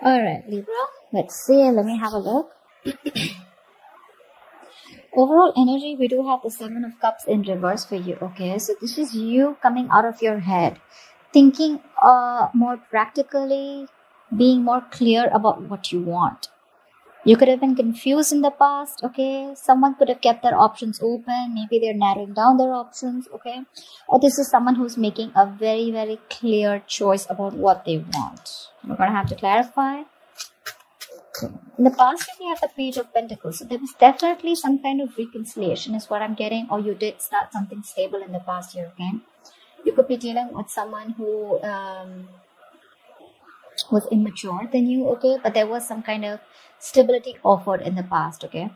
Alright, Libra. Let's see. Let me have a look. Overall energy, we do have the Seven of Cups in reverse for you. Okay, so this is you coming out of your head, thinking more practically, being more clear about what you want. You could have been confused in the past, okay? Someone could have kept their options open. Maybe they're narrowing down their options, okay? Or this is someone who's making a very, very clear choice about what they want. We're going to have to clarify. In the past, we have the Page of Pentacles. So there was definitely some kind of reconciliation is what I'm getting. Or you did start something stable in the past year, okay? You could be dealing with someone who was immature than you, okay? But there was some kind of stability offered in the past, okay?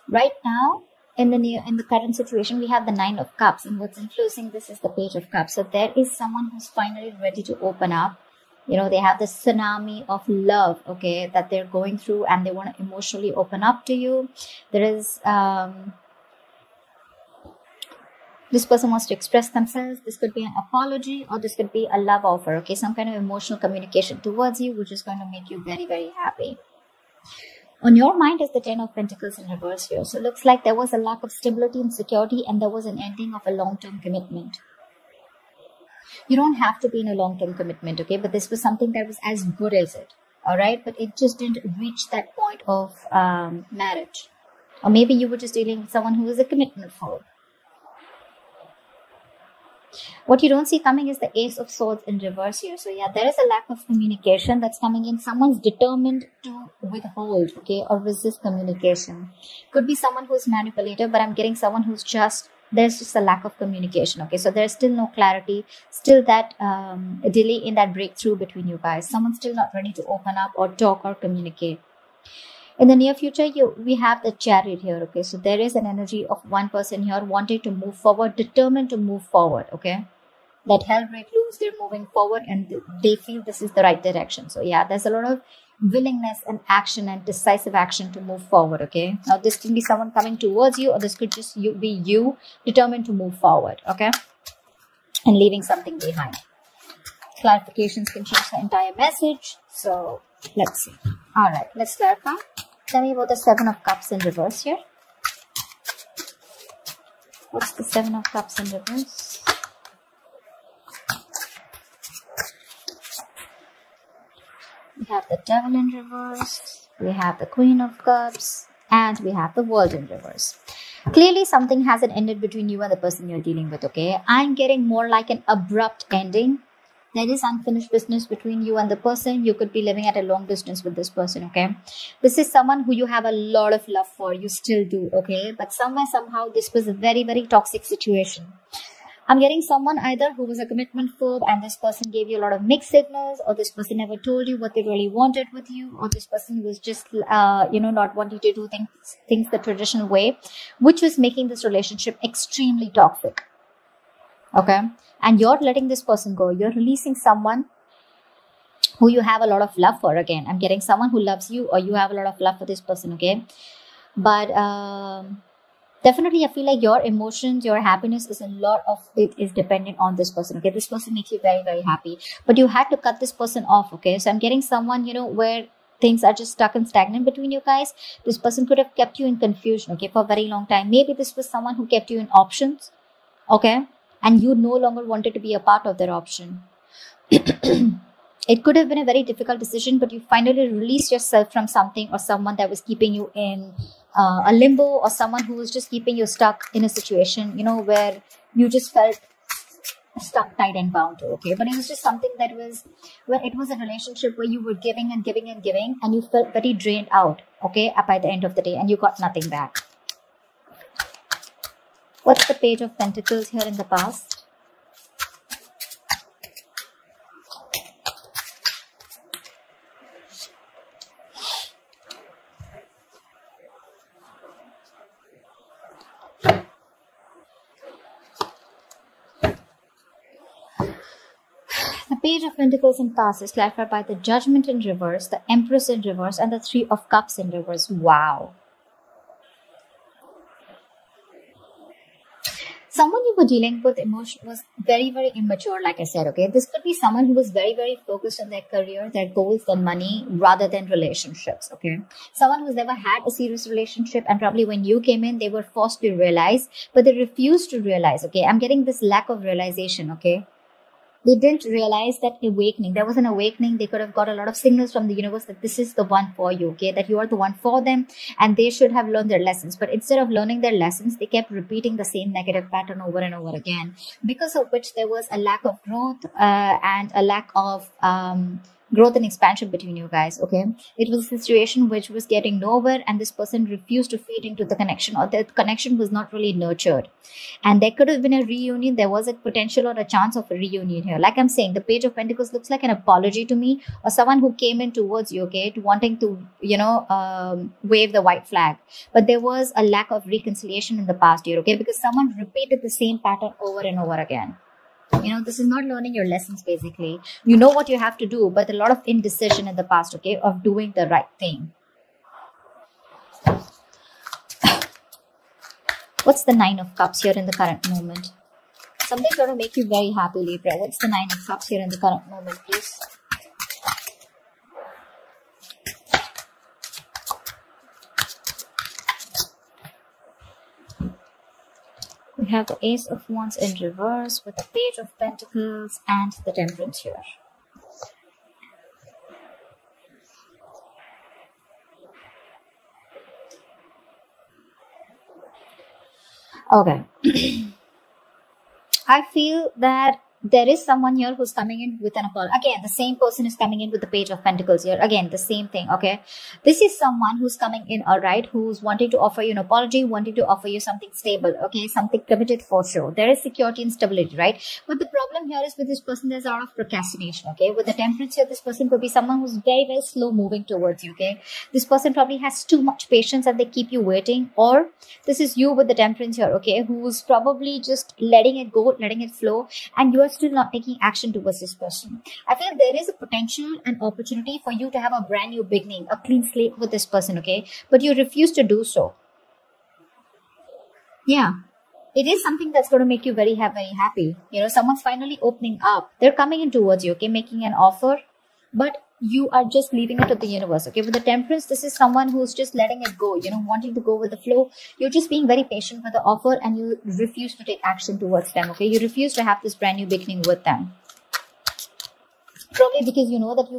Right now, in the current situation, we have the Nine of Cups, and what's influencing this is the Page of Cups. So there is someone who's finally ready to open up. You know, they have this tsunami of love, okay, that they're going through, and they want to emotionally open up to you. There is this person wants to express themselves. This could be an apology, or this could be a love offer, okay? Some kind of emotional communication towards you, which is going to make you very, very happy. On your mind is the Ten of Pentacles in reverse here. So it looks like there was a lack of stability and security, and there was an ending of a long-term commitment. You don't have to be in a long-term commitment, okay? But this was something that was as good as it, all right? But it just didn't reach that point of marriage. Or maybe you were just dealing with someone who was a commitment phobe. What you don't see coming is the Ace of Swords in reverse here. So yeah, there is a lack of communication that's coming in. Someone's determined to withhold, okay, or resist communication. Could be someone who's manipulative, but I'm getting someone who's there's just a lack of communication, okay? So there's still no clarity, still that delay in that breakthrough between you guys. Someone's still not ready to open up or talk or communicate. In the near future, we have the Chariot here, okay? So there is an energy of one person here wanting to move forward, determined to move forward, okay? That hell break loose, they're moving forward, and they feel this is the right direction. So yeah, there's a lot of willingness and action and decisive action to move forward, okay? Now, this can be someone coming towards you, or this could just be you determined to move forward, okay? And leaving something behind. Clarifications can change the entire message. So let's see. All right, let's clarify. Tell me about the Seven of Cups in reverse here. What's the Seven of Cups in reverse? We have the Devil in reverse. We have the Queen of Cups. And we have the World in reverse. Clearly, something hasn't ended between you and the person you're dealing with, okay? I'm getting more like an abrupt ending. There is unfinished business between you and the person. You could be living at a long distance with this person, okay? This is someone who you have a lot of love for. You still do, okay? But somewhere, somehow, this was a very, very toxic situation. I'm getting someone either who was a commitment phobe, and this person gave you a lot of mixed signals, or this person never told you what they really wanted with you, or this person was just, not wanting to do things the traditional way, which was making this relationship extremely toxic. Okay? And you're letting this person go. You're releasing someone who you have a lot of love for. Again, I'm getting someone who loves you, or you have a lot of love for this person, okay? But definitely, I feel like your emotions, your happiness is a lot of it is dependent on this person, okay? This person makes you very, very happy. But you had to cut this person off, okay? So I'm getting someone, where things are just stuck and stagnant between you guys. This person could have kept you in confusion, okay, for a very long time. Maybe this was someone who kept you in options, okay? And you no longer wanted to be a part of their option. It could have been a very difficult decision, but you finally released yourself from something or someone that was keeping you in a limbo, or someone who was just keeping you stuck in a situation, where you just felt stuck, tied and bound to, okay? But it was just something that was, where it was a relationship where you were giving and giving and giving, and you felt very drained out, okay, by the end of the day, and you got nothing back. What's the Page of Pentacles here in the past? The Page of Pentacles in past is clarified by the Judgment in reverse, the Empress in reverse, and the Three of Cups in reverse. Wow. someone you were dealing with emotion was very, very immature, like I said, okay? This could be someone who was very, very focused on their career, their goals, their money, rather than relationships, okay? Someone who's never had a serious relationship, and probably when you came in, they were forced to realize, but they refused to realize, okay? I'm getting this lack of realization, okay? They didn't realize that awakening. There was an awakening. They could have got a lot of signals from the universe that this is the one for you, okay? That you are the one for them, and they should have learned their lessons. But instead of learning their lessons, they kept repeating the same negative pattern over and over again, because of which there was a lack of growth and a lack of growth and expansion between you guys, okay? It was a situation which was getting nowhere, and this person refused to feed into the connection, or the connection was not really nurtured. And there could have been a reunion. There was a potential or a chance of a reunion here. Like I'm saying, the Page of Pentacles looks like an apology to me, or someone who came in towards you, okay, to wanting to, you know, wave the white flag. But there was a lack of reconciliation in the past year, okay, because someone repeated the same pattern over and over again. You know, this is not learning your lessons, basically. You know what you have to do, but a lot of indecision in the past, okay, of doing the right thing. What's the Nine of Cups here in the current moment? Something's going to make you very happy, Libra. What's the Nine of Cups here in the current moment, please? We have the Ace of Wands in reverse with the Page of Pentacles and the Temperance here. Okay. I feel that there is someone here who's coming in with an apology. Again, the same person is coming in with the Page of Pentacles here. Again, the same thing, okay? This is someone who's coming in, all right, who's wanting to offer you an apology, wanting to offer you something stable, okay? Something committed for sure. There is security and stability, right? But the problem here is with this person, there's a lot of procrastination, okay? With the Temperance here, this person could be someone who's very, very slow moving towards you, okay? This person probably has too much patience and they keep you waiting. Or this is you with the Temperance here, okay? Who's probably just letting it go, letting it flow, and you are still not taking action towards this person. I feel there is a potential and opportunity for you to have a brand new beginning, a clean slate with this person, okay? But you refuse to do so. Yeah. It is something that's going to make you very happy. You know, someone's finally opening up. They're coming in towards you, okay? Making an offer. But you are just leaving it to the universe, okay? With the Temperance, this is someone who's just letting it go, you know, wanting to go with the flow. You're just being very patient with the offer, and you refuse to take action towards them, okay? You refuse to have this brand new beginning with them. Probably because you know that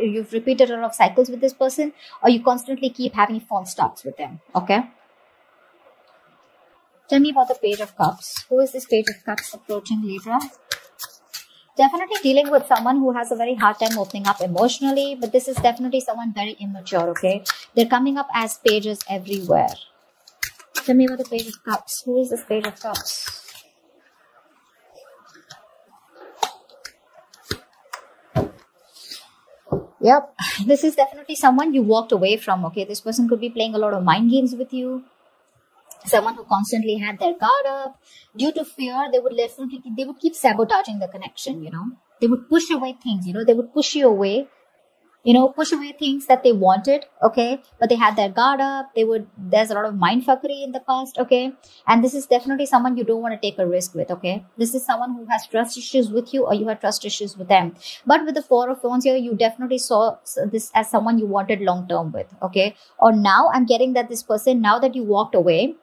you've repeated a lot of cycles with this person, or you constantly keep having false starts with them, okay? Tell me about the Page of Cups. Who is this Page of Cups approaching, Libra? Definitely dealing with someone who has a very hard time opening up emotionally, but this is definitely someone very immature, okay? They're coming up as pages everywhere. Tell me about the Page of Cups. Who is this Page of Cups? Yep, this is definitely someone you walked away from, okay? This person could be playing a lot of mind games with you. Someone who constantly had their guard up. Due to fear, they would keep sabotaging the connection, you know. They would push away things, you know. They would push you away, you know, push away things that they wanted, okay? But they had their guard up. There's a lot of mindfuckery in the past, okay? And this is definitely someone you don't want to take a risk with, okay? This is someone who has trust issues with you, or you have trust issues with them. But with the Four of Wands here, you definitely saw this as someone you wanted long term with, okay? Or now I'm getting that this person, now that you walked away,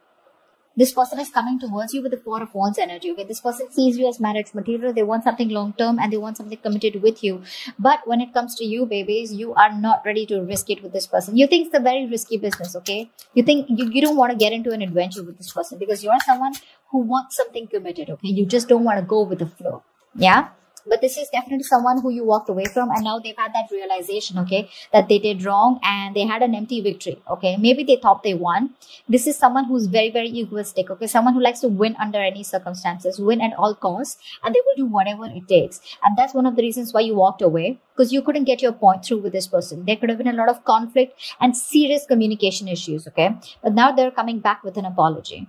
this person is coming towards you with the Four of Wands energy, okay? This person sees you as marriage material. They want something long-term, and they want something committed with you. But when it comes to you, babies, you are not ready to risk it with this person. You think it's a very risky business, okay? You think you don't want to get into an adventure with this person because you're someone who wants something committed, okay? You just don't want to go with the flow, yeah? But this is definitely someone who you walked away from, and now they've had that realization, okay, that they did wrong and they had an empty victory, okay? Maybe they thought they won. This is someone who's very, very egoistic, okay? Someone who likes to win under any circumstances, win at all costs, and they will do whatever it takes. And that's one of the reasons why you walked away, because you couldn't get your point through with this person. There could have been a lot of conflict and serious communication issues, okay? But now they're coming back with an apology.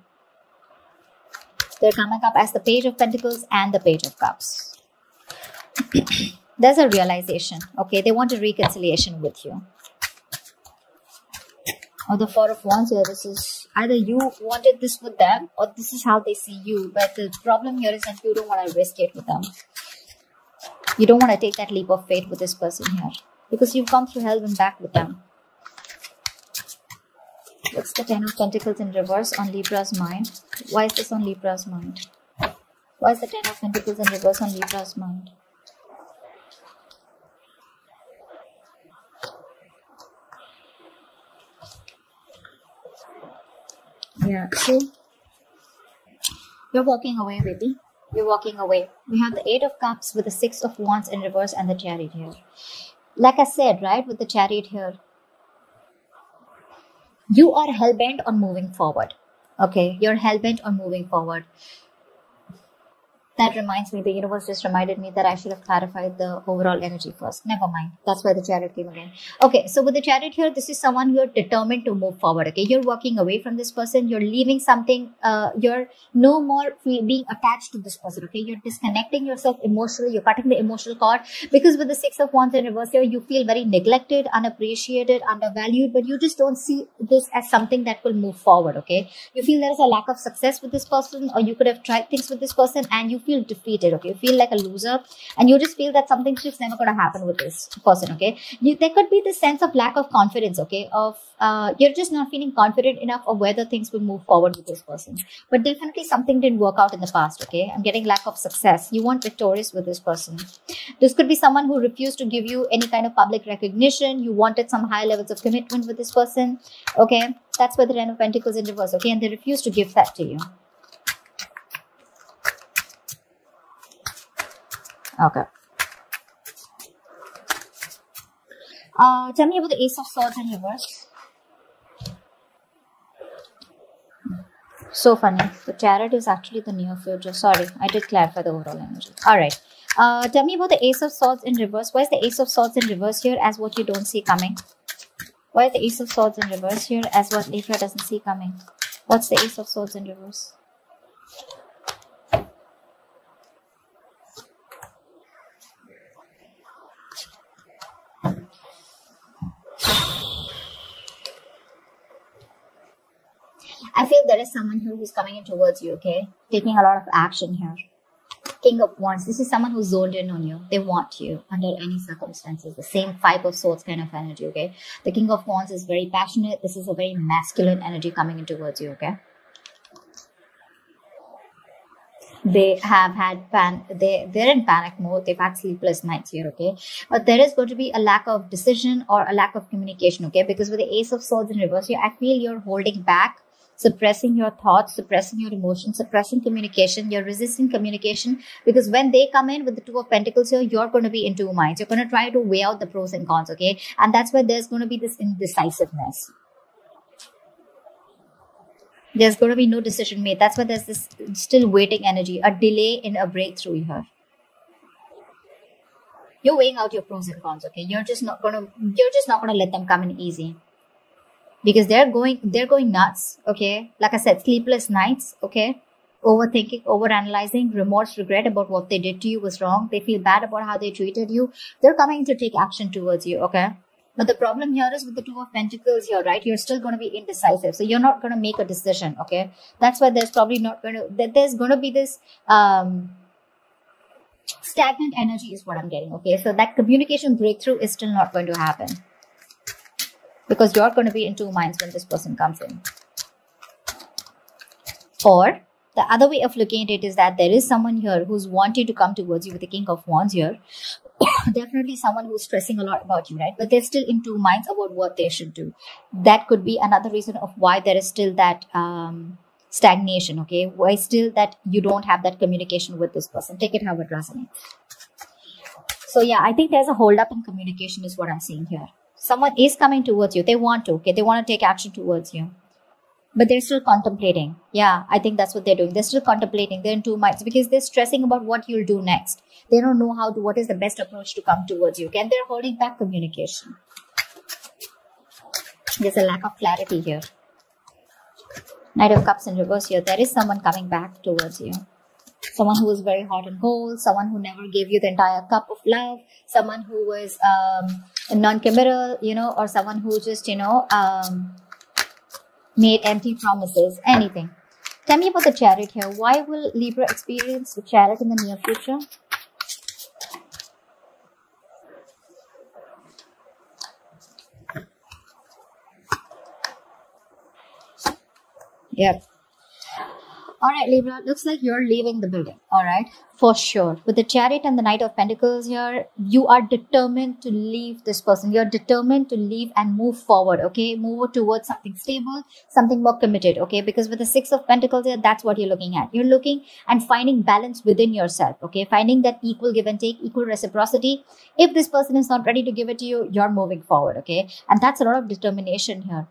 They're coming up as the Page of Pentacles and the Page of Cups. There's a realization, okay? They want a reconciliation with you. Or the Four of Wands here, this is, Either you wanted this with them or this is how they see you. But the problem here is that you don't want to risk it with them. You don't want to take that leap of faith with this person here. Because you've gone through hell and back with them. What's the Ten of Pentacles in reverse on Libra's mind? Why is this on Libra's mind? Why is the Ten of Pentacles in reverse on Libra's mind? Yeah, see? You're walking away, baby. You're walking away. We have the Eight of Cups with the Six of Wands in reverse and the Chariot here. Like I said, right, with the Chariot here, you are hell-bent on moving forward. Okay, you're hell-bent on moving forward. That reminds me, the universe just reminded me that I should have clarified the overall energy first. Never mind. That's why the Chariot came again. Okay, so with the Chariot here, this is someone you're determined to move forward. Okay, you're walking away from this person. You're leaving something. You're no more being attached to this person. Okay, you're disconnecting yourself emotionally. You're cutting the emotional cord. Because with the Six of Wands in reverse here, you feel very neglected, unappreciated, undervalued. But you just don't see this as something that will move forward. Okay, you feel there is a lack of success with this person, or you could have tried things with this person and you feel defeated. Okay, you feel like a loser and you just feel that something's just never going to happen with this person. Okay, there could be this sense of lack of confidence. Okay, of you're just not feeling confident enough of whether things will move forward with this person. But definitely something didn't work out in the past. Okay, I'm getting lack of success. You weren't victorious with this person. This could be someone who refused to give you any kind of public recognition. You wanted some high levels of commitment with this person. Okay, that's where the Ten of Pentacles in reverse. Okay, and they refused to give that to you. Okay. Tell me about the Ace of Swords in reverse. So funny. The Chariot is actually the near future. Sorry, I did clarify the overall energy. Alright. Tell me about the Ace of Swords in reverse. Why is the Ace of Swords in reverse here as what you don't see coming? Why is the Ace of Swords in reverse here as what Libra doesn't see coming? What's the Ace of Swords in reverse? I feel there is someone here who's coming in towards you, okay? Taking a lot of action here. King of Wands. This is someone who's zoned in on you. They want you under any circumstances. The same Five of Swords kind of energy, okay? The King of Wands is very passionate. This is a very masculine energy coming in towards you, okay? They have had they're in panic mode. They've had sleepless nights here, okay? But there is going to be a lack of decision or a lack of communication, okay? Because with the Ace of Swords in reverse here, I feel you're holding back, suppressing your thoughts, suppressing your emotions, suppressing communication. You're resisting communication because when they come in with the Two of Pentacles here, you're going to be in two minds. You're going to try to weigh out the pros and cons, okay? And that's why there's going to be this indecisiveness. There's going to be no decision made. That's why there's this still waiting energy, a delay in a breakthrough here. You're weighing out your pros and cons, okay? You're just not gonna let them come in easy. Because they're going nuts, okay? Like I said, sleepless nights, okay? Overthinking, overanalyzing, remorse, regret about what they did to you was wrong. They feel bad about how they treated you. They're coming to take action towards you, okay? But the problem here is with the Two of Pentacles here, right? You're still going to be indecisive. So you're not going to make a decision, okay? That's why there's probably not going to... There's going to be this... stagnant energy is what I'm getting, okay? So that communication breakthrough is still not going to happen. Because you're going to be in two minds when this person comes in. Or the other way of looking at it is that there is someone here who's wanting to come towards you with the King of Wands here. Definitely someone who's stressing a lot about you, right? But they're still in two minds about what they should do. That could be another reason of why there is still that stagnation, okay? Why still that you don't have that communication with this person. Take it how it resonates. So yeah, I think there's a hold up in communication is what I'm seeing here. Someone is coming towards you. They want to, okay? They want to take action towards you. But they're still contemplating. Yeah, I think that's what they're doing. They're still contemplating. They're in two minds because they're stressing about what you'll do next. They don't know what is the best approach to come towards you. Okay? And they're holding back communication. There's a lack of clarity here. Knight of Cups in reverse here. There is someone coming back towards you. Someone who was very hot and cold. Someone who never gave you the entire cup of love. Someone who was non-committal, you know, or someone who just, you know, made empty promises, anything. Tell me about the Chariot here. Why will Libra experience the Chariot in the near future? Yep. All right, Libra, looks like you're leaving the building. All right, for sure. With the Chariot and the Knight of Pentacles here, you are determined to leave this person. You're determined to leave and move forward, okay? Move towards something stable, something more committed, okay? Because with the Six of Pentacles here, that's what you're looking at. You're looking and finding balance within yourself, okay? Finding that equal give and take, equal reciprocity. If this person is not ready to give it to you, you're moving forward, okay? And that's a lot of determination here.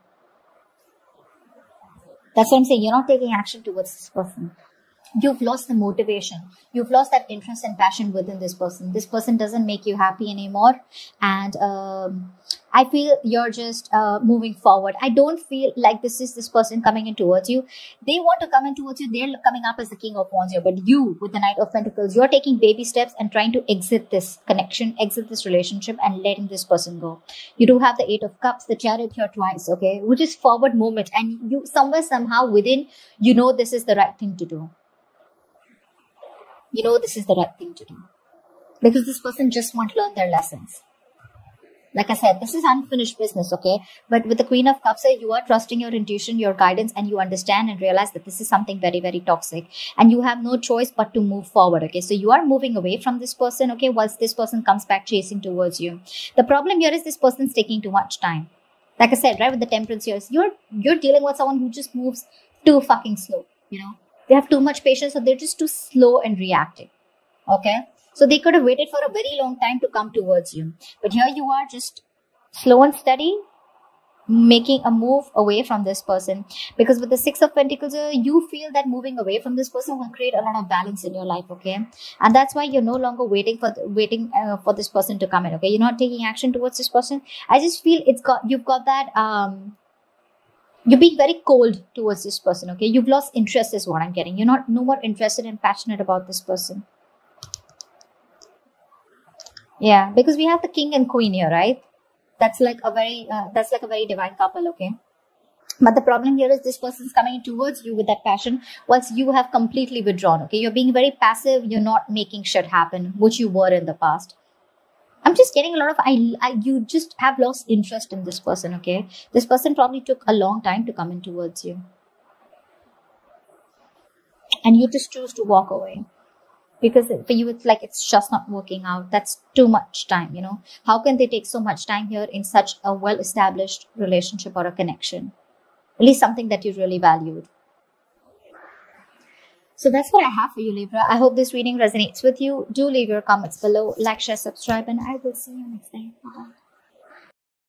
That's what I'm saying. You're not taking action towards this person. You've lost the motivation. You've lost that interest and passion within this person. This person doesn't make you happy anymore. And I feel you're just moving forward. I don't feel like this is this person coming in towards you. They want to come in towards you. They're coming up as the King of Wands here. But you, with the Knight of Pentacles, you're taking baby steps and trying to exit this connection, exit this relationship and letting this person go. You do have the Eight of Cups, the Chariot here twice, okay? Which is forward movement. And you somewhere, somehow within, you know this is the right thing to do. You know this is the right thing to do. Because this person just won't learn their lessons. Like I said, this is unfinished business, okay? But with the Queen of Cups, you are trusting your intuition, your guidance, and you understand and realize that this is something very, very toxic. And you have no choice but to move forward, okay? So you are moving away from this person, okay? Whilst this person comes back chasing towards you. The problem here is this person's taking too much time. Like I said, right, with the Temperance here, you're dealing with someone who just moves too fucking slow, you know? They have too much patience, so they're just too slow and reactive, okay? So they could have waited for a very long time to come towards you. But here you are just slow and steady, making a move away from this person. Because with the Six of Pentacles, you feel that moving away from this person will create a lot of balance in your life, okay? And that's why you're no longer waiting for this person to come in, okay? You're not taking action towards this person. I just feel you've got that... You're being very cold towards this person, okay? You've lost interest is what I'm getting. You're no more interested and passionate about this person. Yeah, because we have the King and Queen here, right? That's like a very divine couple, okay? But the problem here is this person's coming towards you with that passion once you have completely withdrawn, okay? You're being very passive. You're not making shit happen, which you were in the past. I'm just getting a lot of, you just have lost interest in this person, okay? This person probably took a long time to come in towards you. And you just choose to walk away. Because for you, it's like it's just not working out. That's too much time, you know? How can they take so much time here in such a well-established relationship or a connection? At least something that you really valued. So that's what I have for you, Libra. I hope this reading resonates with you. Do leave your comments below, like, share, subscribe, and I will see you next time. Bye-bye.